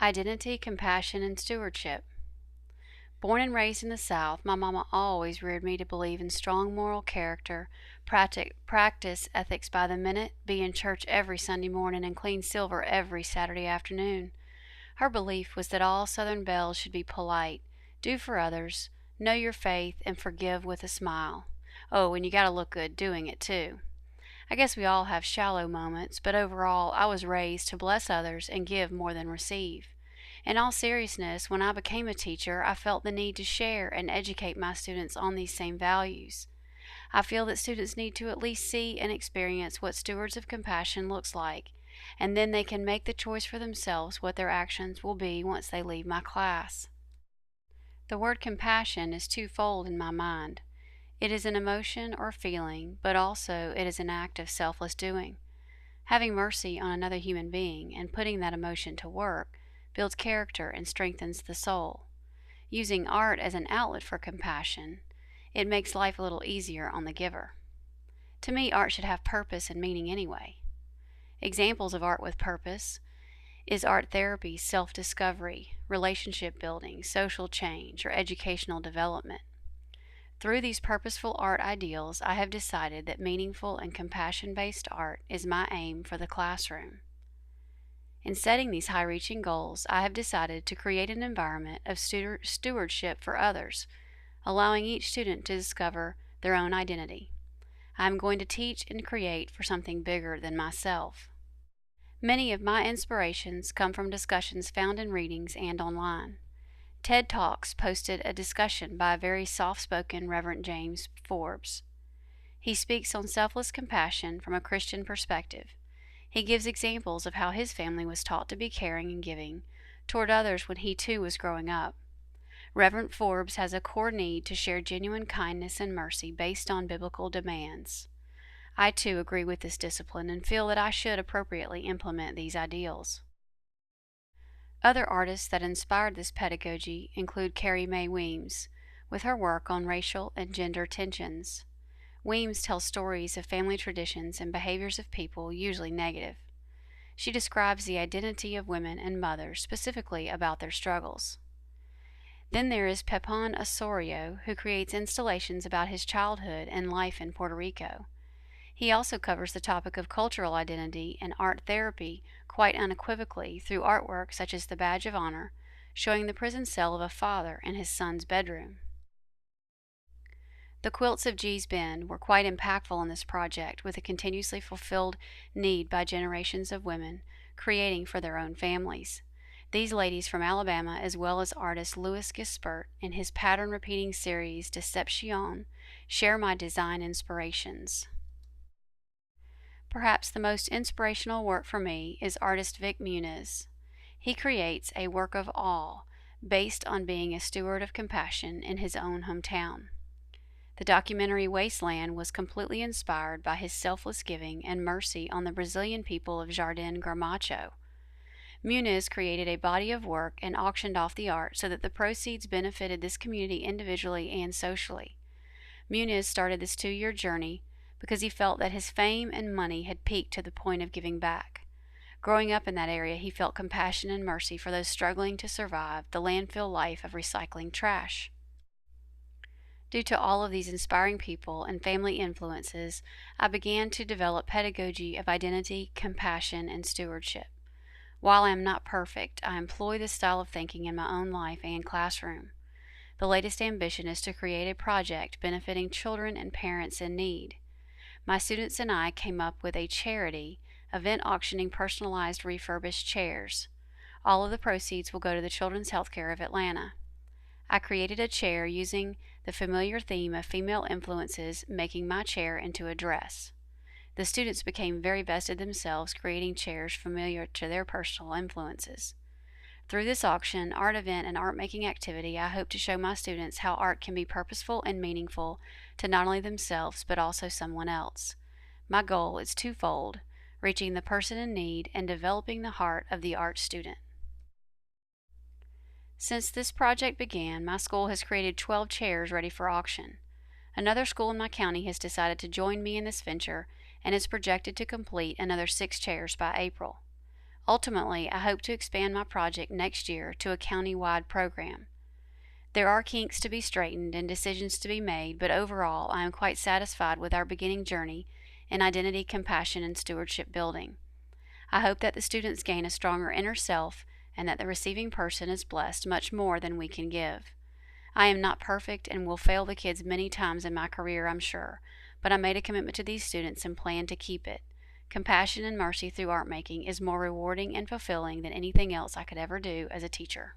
Identity, compassion, and stewardship. Born and raised in the South, my mama always reared me to believe in strong moral character, practice ethics by the minute, be in church every Sunday morning, and clean silver every Saturday afternoon. Her belief was that all Southern belles should be polite, do for others, know your faith, and forgive with a smile. Oh, and you gotta look good doing it too. I guess we all have shallow moments, but overall, I was raised to bless others and give more than receive. In all seriousness, when I became a teacher, I felt the need to share and educate my students on these same values. I feel that students need to at least see and experience what stewards of compassion looks like, and then they can make the choice for themselves what their actions will be once they leave my class. The word compassion is twofold in my mind. It is an emotion or feeling, but also it is an act of selfless doing. Having mercy on another human being and putting that emotion to work builds character and strengthens the soul. Using art as an outlet for compassion, it makes life a little easier on the giver. To me, art should have purpose and meaning anyway. Examples of art with purpose is art therapy, self-discovery, relationship building, social change, or educational development. Through these purposeful art ideals, I have decided that meaningful and compassion-based art is my aim for the classroom. In setting these high-reaching goals, I have decided to create an environment of stewardship for others, allowing each student to discover their own identity. I am going to teach and create for something bigger than myself. Many of my inspirations come from discussions found in readings and online. TED Talks posted a discussion by a very soft-spoken Reverend James Forbes. He speaks on selfless compassion from a Christian perspective. He gives examples of how his family was taught to be caring and giving toward others when he too was growing up. Reverend Forbes has a core need to share genuine kindness and mercy based on biblical demands. I too agree with this discipline and feel that I should appropriately implement these ideals. Other artists that inspired this pedagogy include Carrie Mae Weems, with her work on racial and gender tensions. Weems tells stories of family traditions and behaviors of people, usually negative. She describes the identity of women and mothers, specifically about their struggles. Then there is Pepon Osorio, who creates installations about his childhood and life in Puerto Rico. He also covers the topic of cultural identity and art therapy quite unequivocally through artwork such as the Badge of Honor, showing the prison cell of a father in his son's bedroom. The quilts of Gee's Bend were quite impactful in this project, with a continuously fulfilled need by generations of women creating for their own families. These ladies from Alabama, as well as artist Louis Gispert in his pattern-repeating series Deception, share my design inspirations. Perhaps the most inspirational work for me is artist Vic Muniz. He creates a work of awe based on being a steward of compassion in his own hometown. The documentary Wasteland was completely inspired by his selfless giving and mercy on the Brazilian people of Jardim Gramacho. Muniz created a body of work and auctioned off the art so that the proceeds benefited this community individually and socially. Muniz started this 2-year journey because he felt that his fame and money had peaked to the point of giving back. Growing up in that area, he felt compassion and mercy for those struggling to survive the landfill life of recycling trash. Due to all of these inspiring people and family influences, I began to develop pedagogy of identity, compassion, and stewardship. While I am not perfect, I employ this style of thinking in my own life and classroom. The latest ambition is to create a project benefiting children and parents in need. My students and I came up with a charity event auctioning personalized refurbished chairs. All of the proceeds will go to the Children's Healthcare of Atlanta. I created a chair using the familiar theme of female influences, making my chair into a dress. The students became very vested themselves, creating chairs familiar to their personal influences. Through this auction, art event, and art-making activity, I hope to show my students how art can be purposeful and meaningful to not only themselves but also someone else. My goal is twofold: reaching the person in need and developing the heart of the art student. Since this project began, my school has created 12 chairs ready for auction. Another school in my county has decided to join me in this venture and is projected to complete another 6 chairs by April. Ultimately, I hope to expand my project next year to a county-wide program. There are kinks to be straightened and decisions to be made, but overall, I am quite satisfied with our beginning journey in identity, compassion, and stewardship building. I hope that the students gain a stronger inner self and that the receiving person is blessed much more than we can give. I am not perfect and will fail the kids many times in my career, I'm sure, but I made a commitment to these students and plan to keep it. Compassion and mercy through art making is more rewarding and fulfilling than anything else I could ever do as a teacher.